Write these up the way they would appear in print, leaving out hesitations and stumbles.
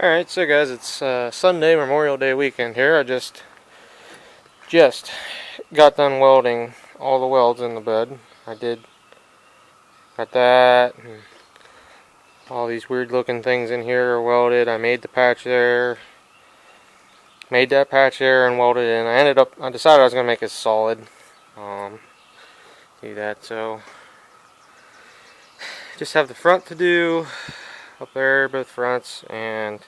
Alright, so guys, it's Sunday, Memorial Day weekend here. I just got done welding all the welds in the bed. Got that, and all these weird looking things in here are welded. I made the patch there, made that patch there and welded it in. I decided I was going to make it solid. Do that, so just have the front to do. Up there, both fronts, and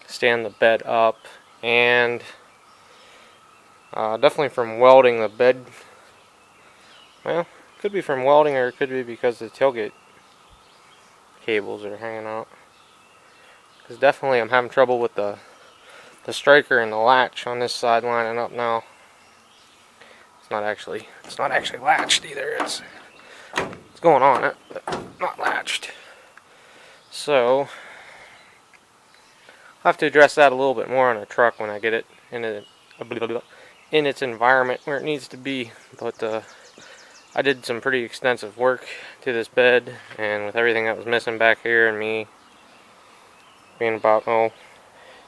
stand the bed up, and definitely from welding the bed. Well, could be from welding, or it could be because the tailgate cables are hanging out. Because definitely I'm having trouble with the striker and the latch on this side lining up now. It's not actually latched either. It's going on it, but not latched. So I'll have to address that a little bit more on the truck when I get it in its environment where it needs to be. But I did some pretty extensive work to this bed, and with everything that was missing back here, and me being about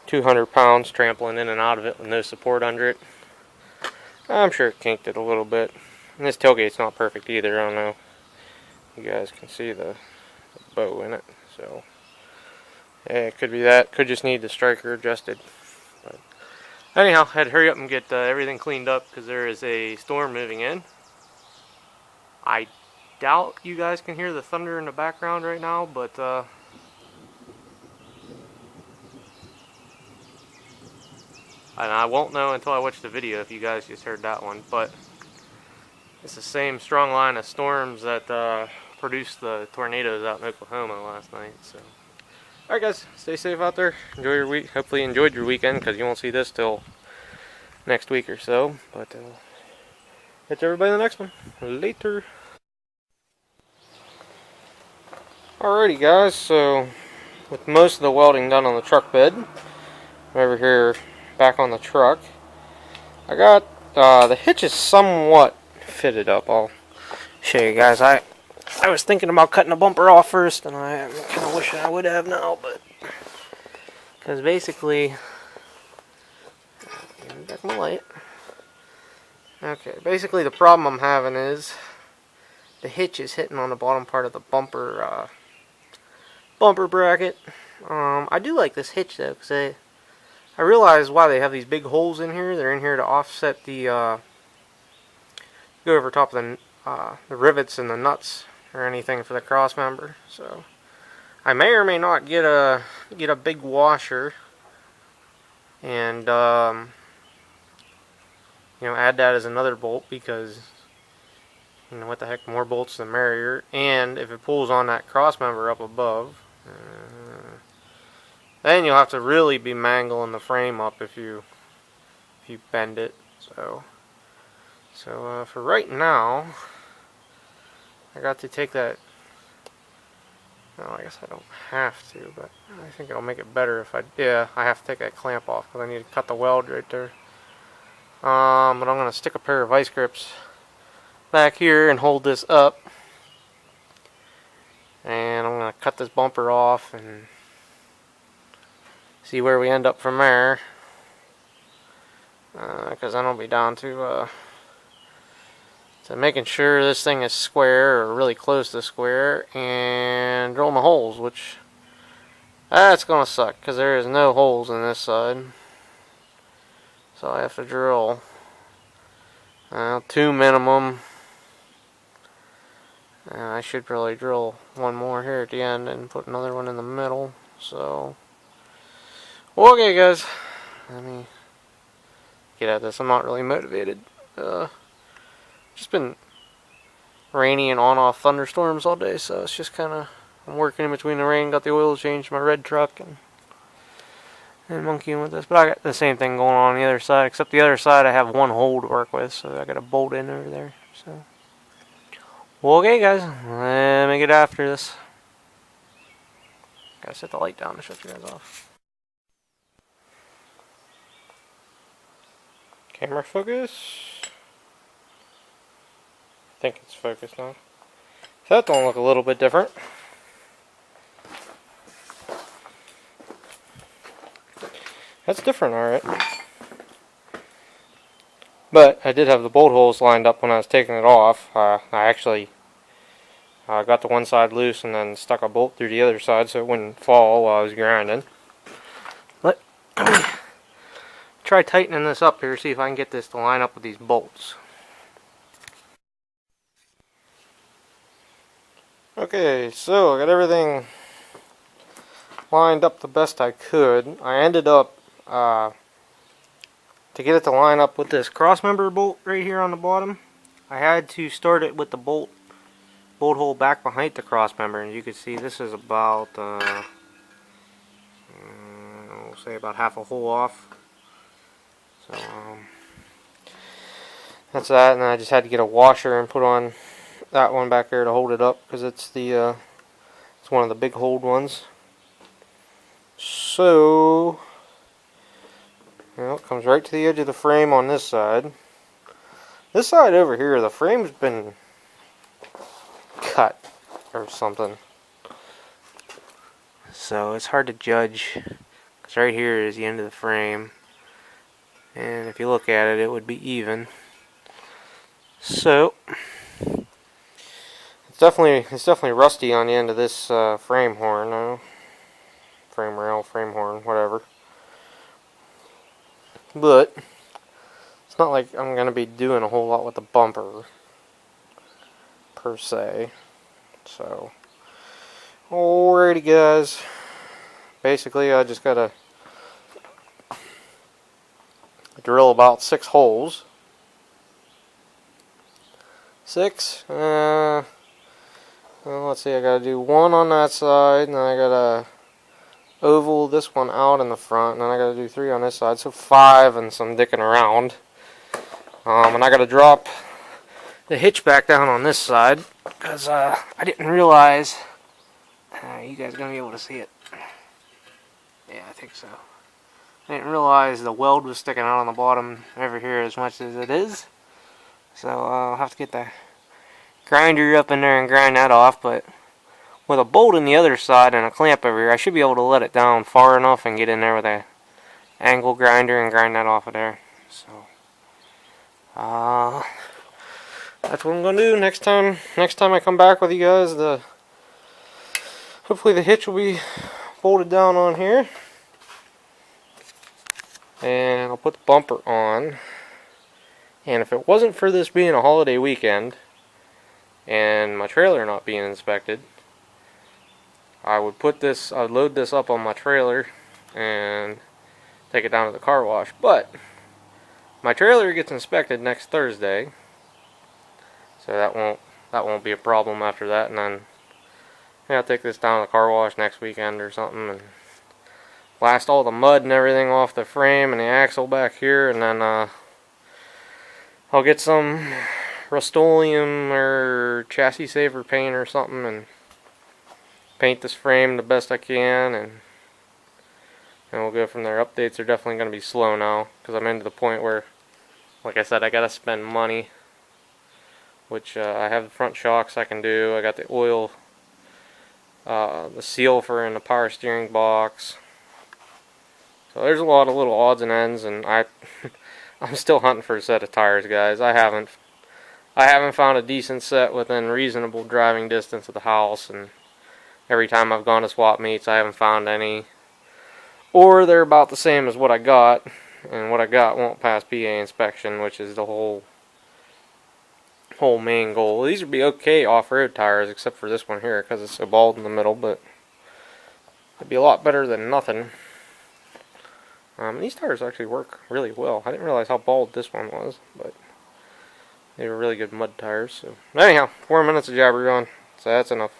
200 pounds trampling in and out of it with no support under it, I'm sure it kinked it a little bit. And this tailgate's not perfect either. I don't know if you guys can see the bow in it. So, yeah, it could be that. Could just need the striker adjusted. But anyhow, I had to hurry up and get everything cleaned up because there is a storm moving in. I doubt you guys can hear the thunder in the background right now, but and I won't know until I watch the video if you guys just heard that one. But it's the same strong line of storms that produced the tornadoes out in Oklahoma last night. So, alright guys, stay safe out there. Enjoy your week. Hopefully you enjoyed your weekend, because you won't see this till next week or so. But catch everybody in the next one. Later. Alrighty guys, so with most of the welding done on the truck bed, I'm over here back on the truck. I got the hitch is somewhat fitted up. I'll show you guys. I was thinking about cutting the bumper off first, and I'm kind of wishing I would have now, but because basically, give me back my light. Okay, basically the problem I'm having is the hitch is hitting on the bottom part of the bumper bracket. I do like this hitch though, because I realize why they have these big holes in here. They're in here to offset the go over top of the rivets and the nuts or anything for the cross member. So I may or may not get a big washer and add that as another bolt, because what the heck, more bolts the merrier. And if it pulls on that cross member up above, then you'll have to really be mangling the frame up if you bend it. So for right now, I got to take that. No, I guess I don't have to, but I think it'll make it better if I have to take that clamp off, because I need to cut the weld right there. But I'm going to stick a pair of vice grips back here and hold this up, and I'm going to cut this bumper off and see where we end up from there, because then I'll be down to making sure this thing is square, or really close to square, and drill my holes, which that's gonna suck because there is no holes in this side, so I have to drill 2 minimum. I should probably drill one more here at the end and put another one in the middle. So okay guys, let me get at this. I'm not really motivated. Just been rainy and on-off thunderstorms all day, so it's just kind of, I'm working in between the rain. Got the oil changed my red truck and monkeying with this, but I got the same thing going on the other side, except the other side I have one hole to work with, so I got a bolt in over there. So okay guys, let me get after this. Gotta set the light down to shut you guys off. Camera focus. I think it's focused now. So that don't look a little bit different. That's different, alright. But I did have the bolt holes lined up when I was taking it off. I actually got the one side loose and then stuck a bolt through the other side so it wouldn't fall while I was grinding. But try tightening this up here, see if I can get this to line up with these bolts. Okay, so I got everything lined up the best I could. I ended up, to get it to line up with this crossmember bolt right here on the bottom, I had to start it with the bolt hole back behind the crossmember, and you can see this is about, we'll say about half a hole off. So that's that, and I just had to get a washer and put on that one back there to hold it up because it's the it's one of the big hold ones. So it comes right to the edge of the frame on this side. This side over here, the frame's been cut or something, so it's hard to judge because right here is the end of the frame, and if you look at it, it would be even. So it's definitely rusty on the end of this frame horn, frame rail, frame horn, whatever. But it's not like I'm gonna be doing a whole lot with the bumper per se. So, alrighty guys. Basically, I just gotta drill about 6 holes. 6. Well, let's see. I gotta do 1 on that side, and then I gotta oval this one out in the front, and then I gotta do 3 on this side. So 5 and some dicking around. And I gotta drop the hitch back down on this side because I didn't realize. You guys are gonna be able to see it. Yeah, I think so. I didn't realize the weld was sticking out on the bottom over here as much as it is. So I'll have to get the grinder up in there and grind that off. But with a bolt in the other side and a clamp over here, I should be able to let it down far enough and get in there with a angle grinder and grind that off of there. So that's what I'm gonna do next time. Next time I come back with you guys, hopefully the hitch will be bolted down on here, and I'll put the bumper on. And if it wasn't for this being a holiday weekend and my trailer not being inspected, I would load this up on my trailer and take it down to the car wash. But my trailer gets inspected next Thursday, so that won't be a problem after that. And then I'll take this down to the car wash next weekend or something and blast all the mud and everything off the frame and the axle back here, and then I'll get some Rust-Oleum or chassis saver paint or something and paint this frame the best I can, and we'll go from there. Updates are definitely going to be slow now because I'm into the point where, like I said, I got to spend money, which I have the front shocks I can do. I got the oil, the seal for in the power steering box. So there's a lot of little odds and ends, and I'm still hunting for a set of tires, guys. I haven't found a decent set within reasonable driving distance of the house, and every time I've gone to swap meets, I haven't found any, or they're about the same as what I got, and what I got won't pass PA inspection, which is the whole main goal. These would be okay off-road tires, except for this one here because it's so bald in the middle, but it'd be a lot better than nothing. These tires actually work really well. I didn't realize how bald this one was, but they were really good mud tires. So anyhow, 4 minutes of jabber on, so that's enough.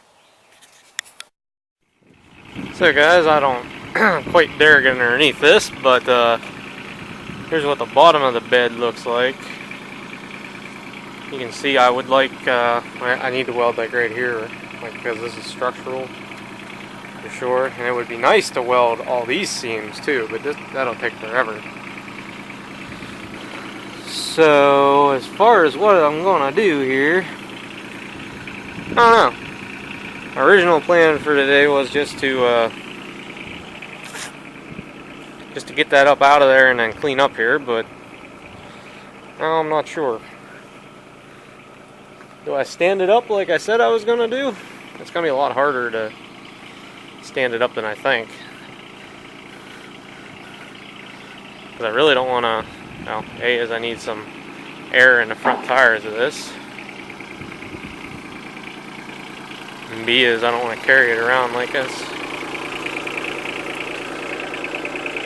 So guys, I don't quite dare get underneath this, but here's what the bottom of the bed looks like. You can see I would like, I need to weld like right here, like, because this is structural for sure, and it would be nice to weld all these seams too, but that'll take forever. So as far as what I'm gonna do here, I don't know. My original plan for today was just to just to get that up out of there and then clean up here, but now I'm not sure. Do I stand it up like I said I was going to do? It's going to be a lot harder to stand it up than I think. Because I really don't want to, well, A is I need some air in the front tires of this. And B is I don't want to carry it around like this.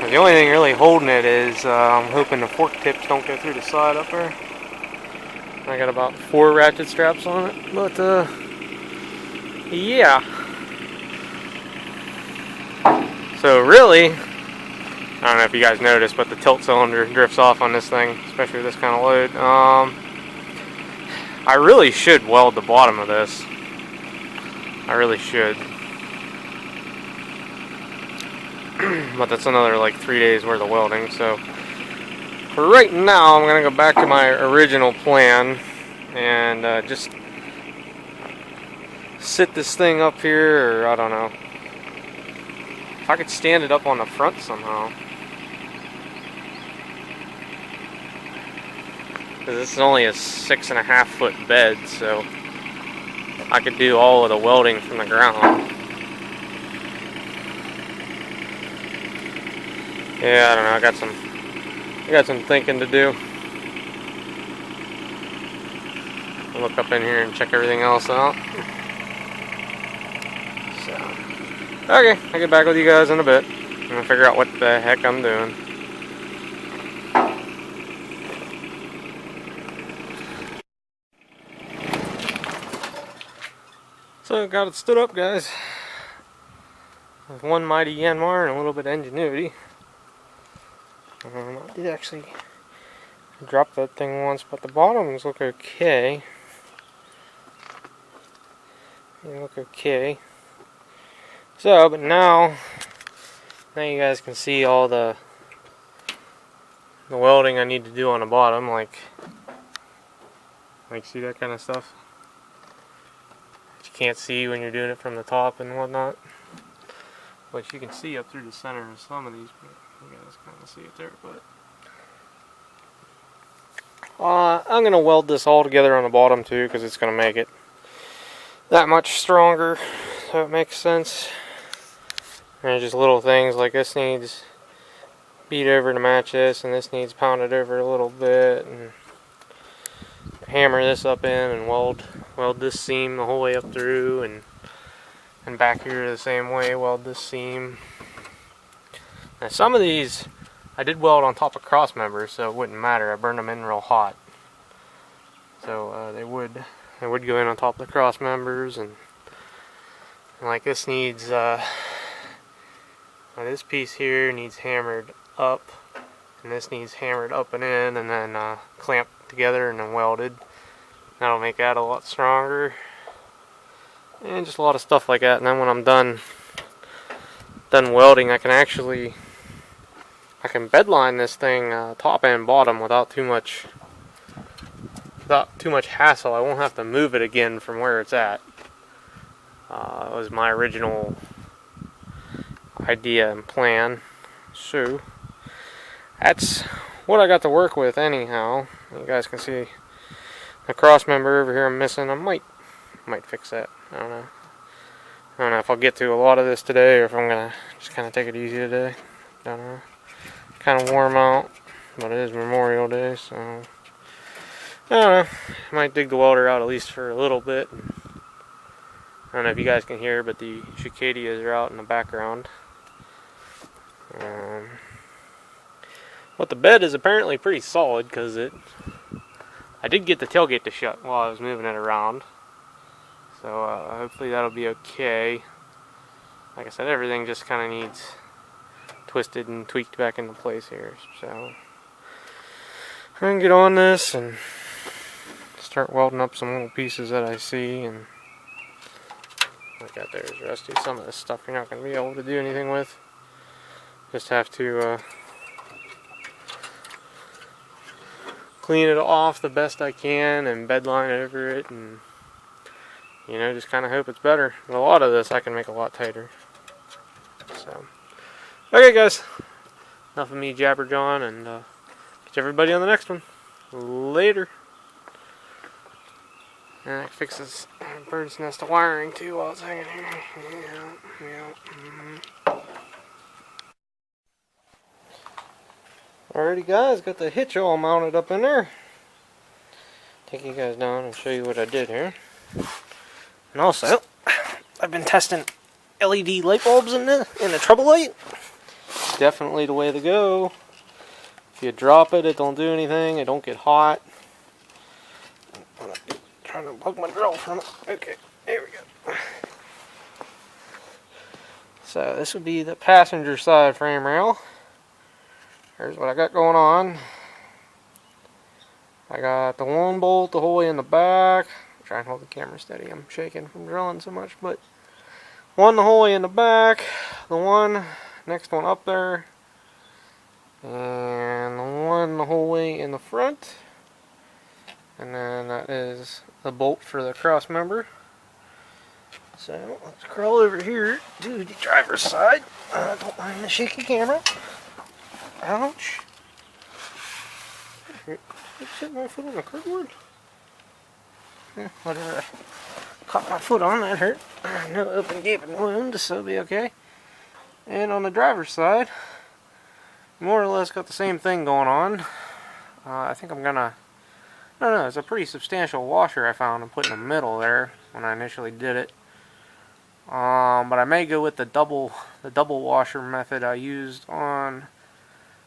The only thing really holding it is I'm hoping the fork tips don't go through the side up there. I got about 4 ratchet straps on it, but yeah. So really, I don't know if you guys noticed, but the tilt cylinder drifts off on this thing, especially with this kind of load. I really should weld the bottom of this. I really should. But that's another like 3 days worth of welding, so for right now I'm gonna go back to my original plan and just sit this thing up here, or I don't know if I could stand it up on the front somehow, because this is only a 6.5 foot bed, so I could do all of the welding from the ground. Yeah, I don't know. I got some thinking to do. I'll look up in here and check everything else out. So, okay, I'll get back with you guys in a bit. I'm gonna figure out what the heck I'm doing. So, got it stood up, guys. With one mighty Yanmar and a little bit of ingenuity. I did actually drop that thing once, but the bottoms look okay. They look okay. So, but now you guys can see all the welding I need to do on the bottom, like see that kind of stuff that you can't see when you're doing it from the top and whatnot. But you can see up through the center of some of these. You guys kind of see it there, but I'm gonna weld this all together on the bottom too, because it's gonna make it that much stronger. So it makes sense. And just little things like this needs beat over to match this, and this needs pounded over a little bit, and hammer this up in and weld this seam the whole way up through, and back here the same way, weld this seam. Now some of these I did weld on top of cross members, so it wouldn't matter. I burned them in real hot, so they would go in on top of the cross members. And like this needs this piece here needs hammered up, and this needs hammered up and in, and then clamped together and then welded. That'll make that a lot stronger, and just a lot of stuff like that. And then when I'm done welding, I can bedline this thing top and bottom without too much hassle. I won't have to move it again from where it's at. It was my original idea and plan. So that's what I got to work with anyhow. You guys can see the cross member over here I'm missing. I might fix that. I don't know if I'll get to a lot of this today, or if I'm gonna just kind of take it easy today. Don't know. Kind of warm out, but it is Memorial Day, so I don't know. I might dig the welder out at least for a little bit. I don't know if you guys can hear, but the cicadas are out in the background. But the bed is apparently pretty solid, because I did get the tailgate to shut while I was moving it around. So hopefully that'll be okay. Like I said, everything just kind of needs twisted and tweaked back into place here. So I can get on this and start welding up some little pieces that I see. And like that there is rusty. Some of this stuff you're not going to be able to do anything with. Just have to clean it off the best I can and bedline over it, and just kind of hope it's better. But a lot of this I can make a lot tighter. So, okay guys, enough of me jabberjawing, and catch everybody on the next one. Later. And I fix this bird's nest wiring too while it's hanging here. Alrighty guys, got the hitch all mounted up in there. Take you guys down and show you what I did here. And also, I've been testing LED light bulbs in the trouble light. Definitely the way to go. If you drop it, it don't do anything. It don't get hot. I'm trying to plug my drill from it. Okay, there we go. So this would be the passenger side frame rail. Here's what I got going on. I got the one bolt the whole way in the back. I'm trying to hold the camera steady. I'm shaking from drilling so much, but one the whole way in the back, the one next one up there, and the one the whole way in the front. And then that is the bolt for the cross member. So let's crawl over here to the driver's side. Don't mind the shaky camera. Ouch. Did I set my foot on the cardboard? Yeah, whatever. I caught my foot on, that hurt. No open gaping wound, so it'll be okay. And on the driver's side, more or less got the same thing going on. I think I'm gonna... No, it's a pretty substantial washer I found and put in the middle there when I initially did it. But I may go with the double washer method I used on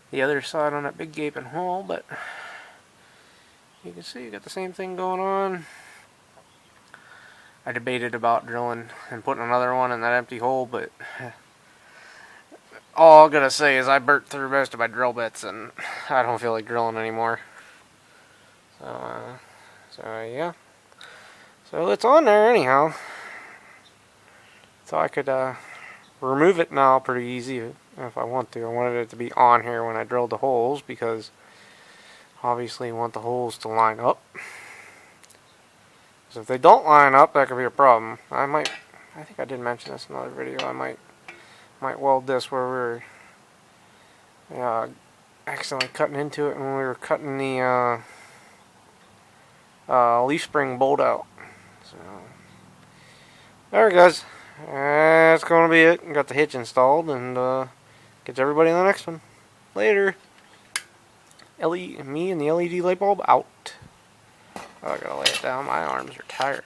the other side on that big gaping hole, but you can see you got the same thing going on. I debated about drilling and putting another one in that empty hole, but all I'm gonna say is I burnt through most of my drill bits and I don't feel like drilling anymore. So yeah. So it's on there anyhow. So I could remove it now pretty easy if I want to. I wanted it to be on here when I drilled the holes because obviously you want the holes to line up. So if they don't line up, that could be a problem. I think I did mention this in another video. I might weld this where we were accidentally cutting into it when we were cutting the leaf spring bolt out. So alright guys, that's going to be it. Got the hitch installed, and catch everybody in the next one. Later. Me and the LED light bulb out. Oh, I gotta lay it down. My arms are tired.